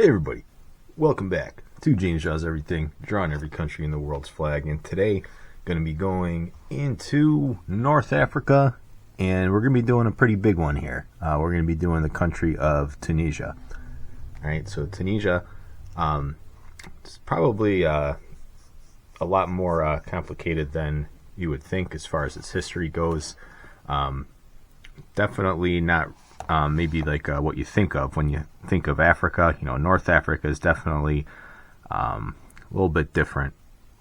Hey everybody, welcome back to James Draws Everything, drawing every country in the world's flag. And today, going to be going into North Africa, and we're going to be doing a pretty big one here. We're going to be doing the country of Tunisia. Alright, so Tunisia, it's probably a lot more complicated than you would think as far as its history goes. Definitely not maybe like what you think of when you think of Africa. You know, North Africa is definitely a little bit different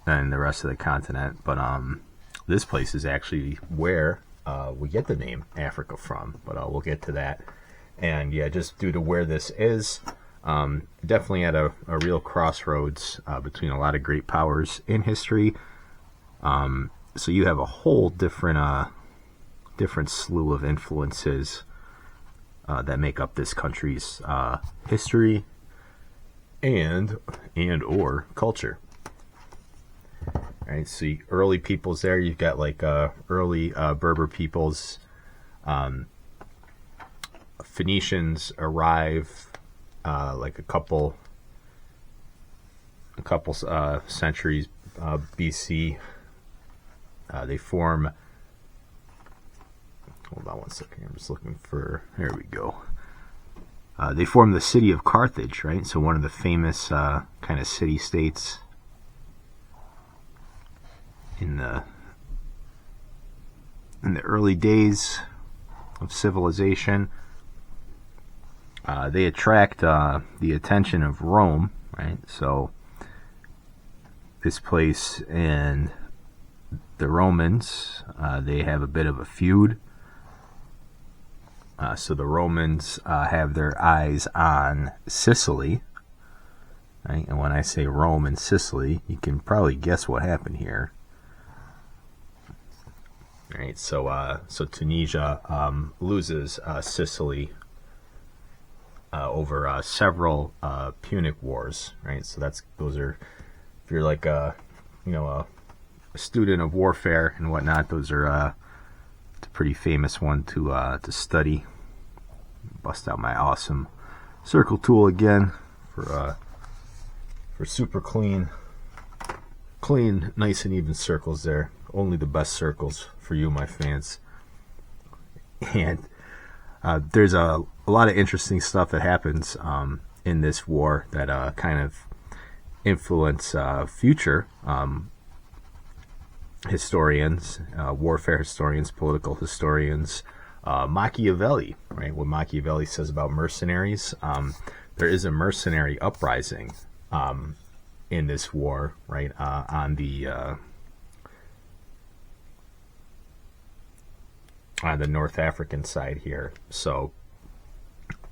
than the rest of the continent, but this place is actually where we get the name Africa from, but we'll get to that. And yeah, just due to where this is, definitely at a real crossroads between a lot of great powers in history. So you have a whole different slew of influences that make up this country's history and or culture. All right, so early peoples there. You've got like early Berber peoples. Phoenicians arrive like a couple centuries BC. They form. Hold on one second. I'm just looking for. Here we go. They form the city of Carthage, right? So one of the famous kind of city-states in the early days of civilization. They attract the attention of Rome, right? So this place and the Romans, they have a bit of a feud. So the Romans have their eyes on Sicily, right? And when I say Rome and Sicily, you can probably guess what happened here. Right, so Tunisia loses Sicily over several Punic Wars, right? So those are, if you're like a student of warfare and whatnot, those are it's a pretty famous one to study. Bust out my awesome circle tool again for super clean, nice and even circles there. Only the best circles for you, my fans. And there's a lot of interesting stuff that happens in this war that kind of influence future historians, warfare historians, political historians. Machiavelli, right? What Machiavelli says about mercenaries. There is a mercenary uprising in this war, right? On the North African side here. So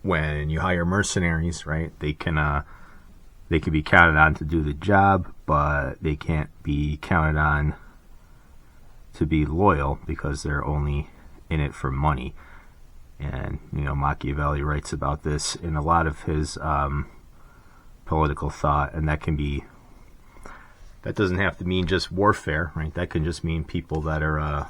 when you hire mercenaries, right, they can be counted on to do the job, but they can't be counted on to be loyal because they're only in it for money. And Machiavelli writes about this in a lot of his political thought, and that doesn't have to mean just warfare, right? That can just mean people that are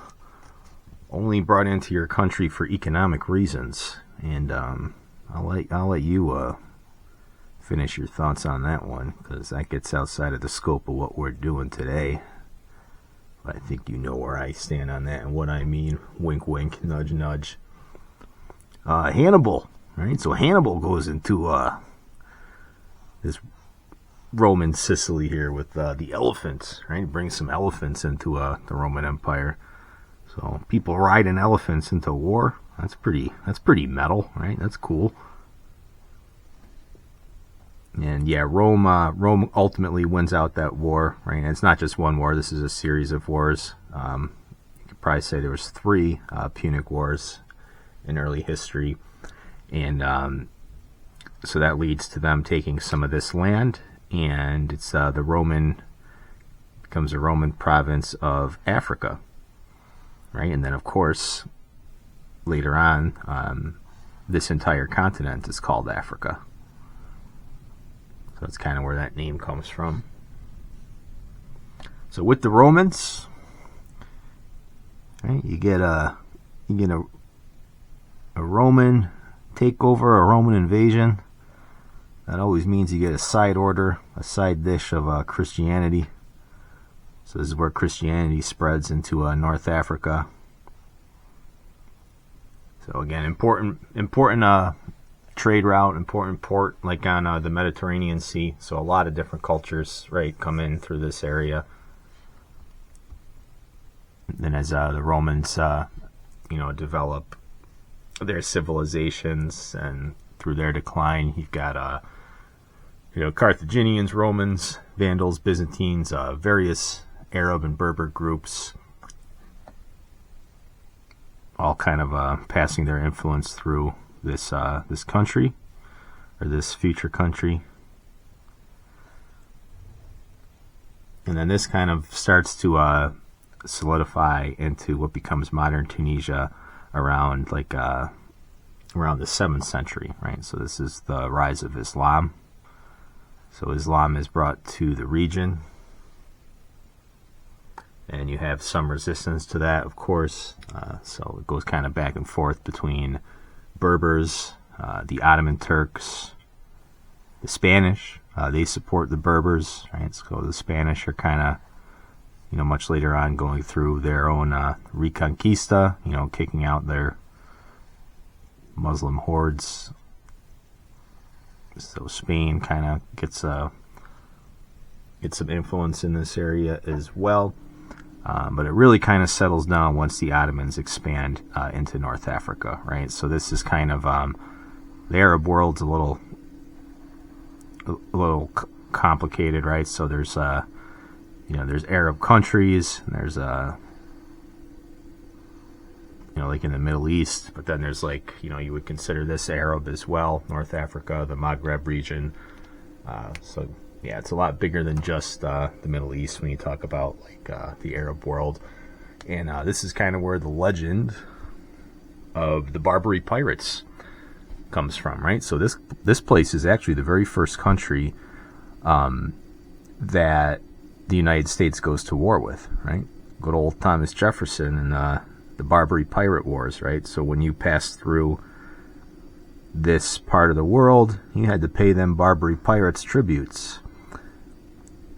only brought into your country for economic reasons. And I'll let you finish your thoughts on that one, because that gets outside of the scope of what we're doing today. But I think you know where I stand on that and what I mean. Wink, wink, nudge, nudge. Hannibal, right? So Hannibal goes into this Roman Sicily here with the elephants, right? He brings some elephants into the Roman Empire. So people riding elephants into war. That's pretty metal, right? That's cool. And yeah, Rome ultimately wins out that war, right? And it's not just one war. This is a series of wars. You could probably say there was 3 Punic Wars in early history. And so that leads to them taking some of this land. And it's becomes a Roman province of Africa, right? And then, of course, later on, this entire continent is called Africa. So that's kind of where that name comes from. So with the Romans, right, you get a Roman takeover, a Roman invasion. That always means you get a side order, a side dish of Christianity. So this is where Christianity spreads into North Africa. So again, important trade route, important port, like on the Mediterranean Sea. So a lot of different cultures, right, come in through this area. Then as the Romans, develop their civilizations, and through their decline, you've got Carthaginians, Romans, Vandals, Byzantines, various Arab and Berber groups, all kind of passing their influence through this country, or this future country. And then this kind of starts to solidify into what becomes modern Tunisia around the 7th century, right? So this is the rise of Islam. So Islam is brought to the region, and you have some resistance to that, of course. So it goes kind of back and forth between Berbers, the Ottoman Turks, the Spanish. They support the Berbers, right? So the Spanish are kind of, much later on going through their own Reconquista, kicking out their Muslim hordes. So Spain kind of gets some influence in this area as well. But it really kind of settles down once the Ottomans expand into North Africa, right? So this is kind of the Arab world's a little complicated, right? So there's there's Arab countries, and there's like in the Middle East, but then there's you would consider this Arab as well, North Africa, the Maghreb region. So yeah, it's a lot bigger than just the Middle East when you talk about the Arab world. And this is kind of where the legend of the Barbary Pirates comes from, right? So this place is actually the very first country that the United States goes to war with, right? Good old Thomas Jefferson and the Barbary Pirate Wars, right? So when you pass through this part of the world, you had to pay them Barbary Pirates tributes.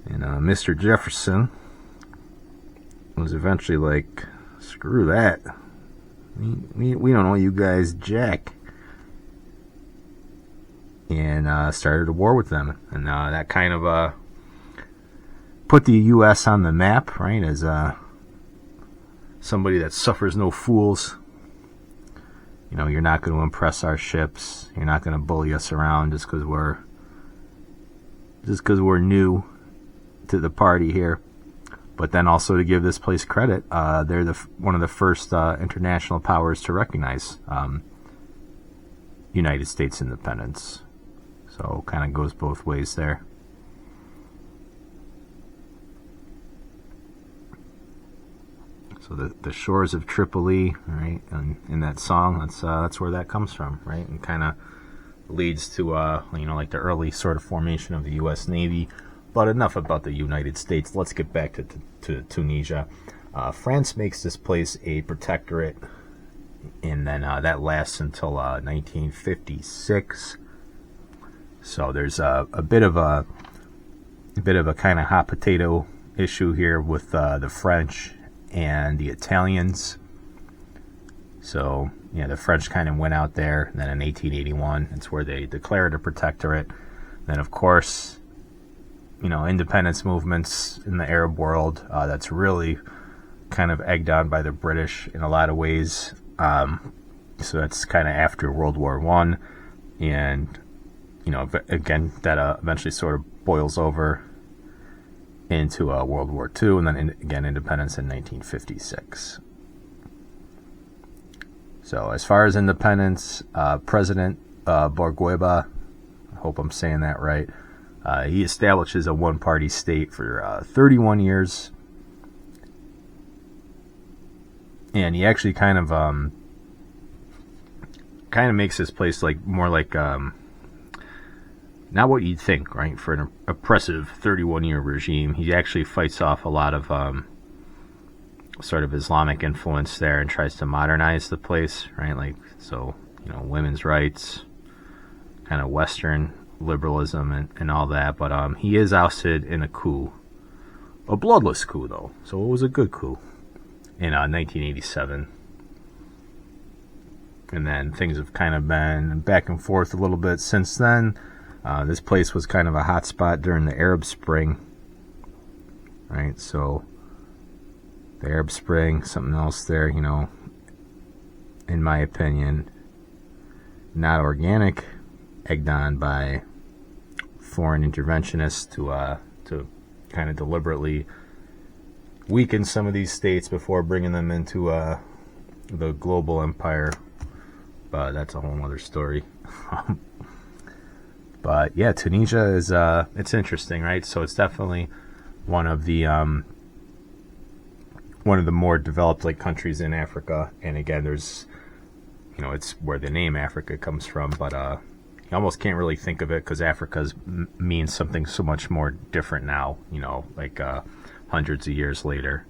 And Mr. Jefferson was eventually like, screw that. We don't owe you guys jack. And started a war with them. And that kind of put the U.S. on the map, right, as somebody that suffers no fools. You're not going to impress our ships. You're not going to bully us around just because we're new to the party here. But then also to give this place credit, they're one of the first international powers to recognize United States independence. So kind of goes both ways there. So the shores of Tripoli, right, and in that song, that's where that comes from, right, and kind of leads to the early sort of formation of the U.S. Navy. But enough about the United States. Let's get back to Tunisia. France makes this place a protectorate, and then that lasts until 1956. So there's a bit of a kind of hot potato issue here with the French and the Italians. So the French kind of went out there, and then in 1881, it's where they declared a protectorate. Then of course, independence movements in the Arab world, that's really kind of egged on by the British in a lot of ways. So that's kind of after World War I, and again, that eventually sort of boils over into World War II, and then again independence in 1956. So as far as independence, President Bourguiba, I hope I'm saying that right, he establishes a one-party state for 31 years, and he actually kind of makes this place more like not what you'd think, right? For an oppressive 31-year regime, he actually fights off a lot of sort of Islamic influence there and tries to modernize the place, right? So women's rights, kind of Western liberalism and all that, but he is ousted in a coup, a bloodless coup though, so it was a good coup in 1987. And then things have kind of been back and forth a little bit since then. This place was kind of a hot spot during the Arab Spring, right? So the Arab Spring, something else there, you know, in my opinion, not organic, egged on by foreign interventionists to kind of deliberately weaken some of these states before bringing them into the global empire. But that's a whole other story. But yeah, Tunisia is it's interesting, right? So it's definitely one of the more developed like countries in Africa. And again, there's, you know, it's where the name Africa comes from, but you almost can't really think of it because Africa means something so much more different now, you know, like hundreds of years later.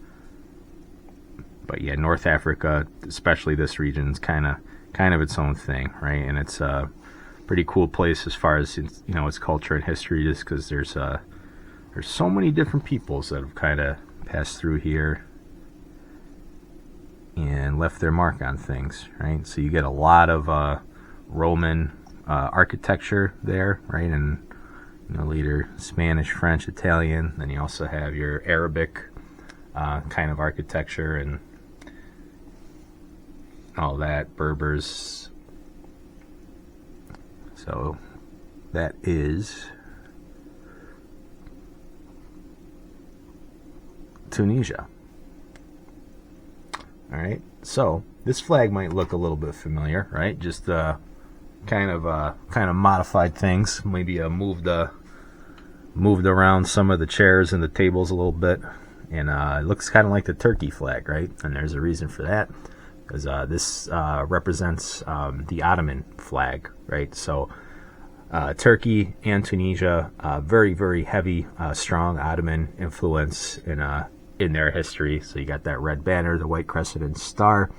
But yeah, North Africa, especially this region, is kind of its own thing, right? And it's a pretty cool place as far as, you know, its culture and history, just because there's so many different peoples that have kind of passed through here and left their mark on things, right? So you get a lot of Roman architecture there, right? And, you know, later Spanish, French, Italian. Then you also have your Arabic kind of architecture and all that, Berbers. So that is Tunisia. All right, so this flag might look a little bit familiar, right? Just kind of modified things. Maybe moved around some of the chairs and the tables a little bit, and it looks kind of like the Turkey flag, right? And there's a reason for that, because this represents the Ottoman flag, right? So Turkey and Tunisia, very, very heavy, strong Ottoman influence in their history. So you got that red banner, the white crescent and star.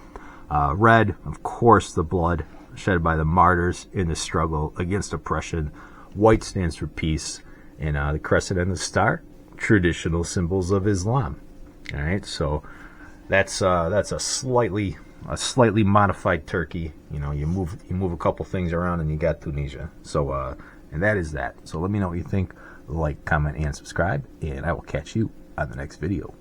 Red, of course, the blood shed by the martyrs in the struggle against oppression. White stands for peace, and the crescent and the star, traditional symbols of Islam. All right, so that's a slightly modified Turkey. You know, you move a couple things around and you got Tunisia. So and that is that. So let me know what you think. Like, comment, and subscribe, and I will catch you on the next video.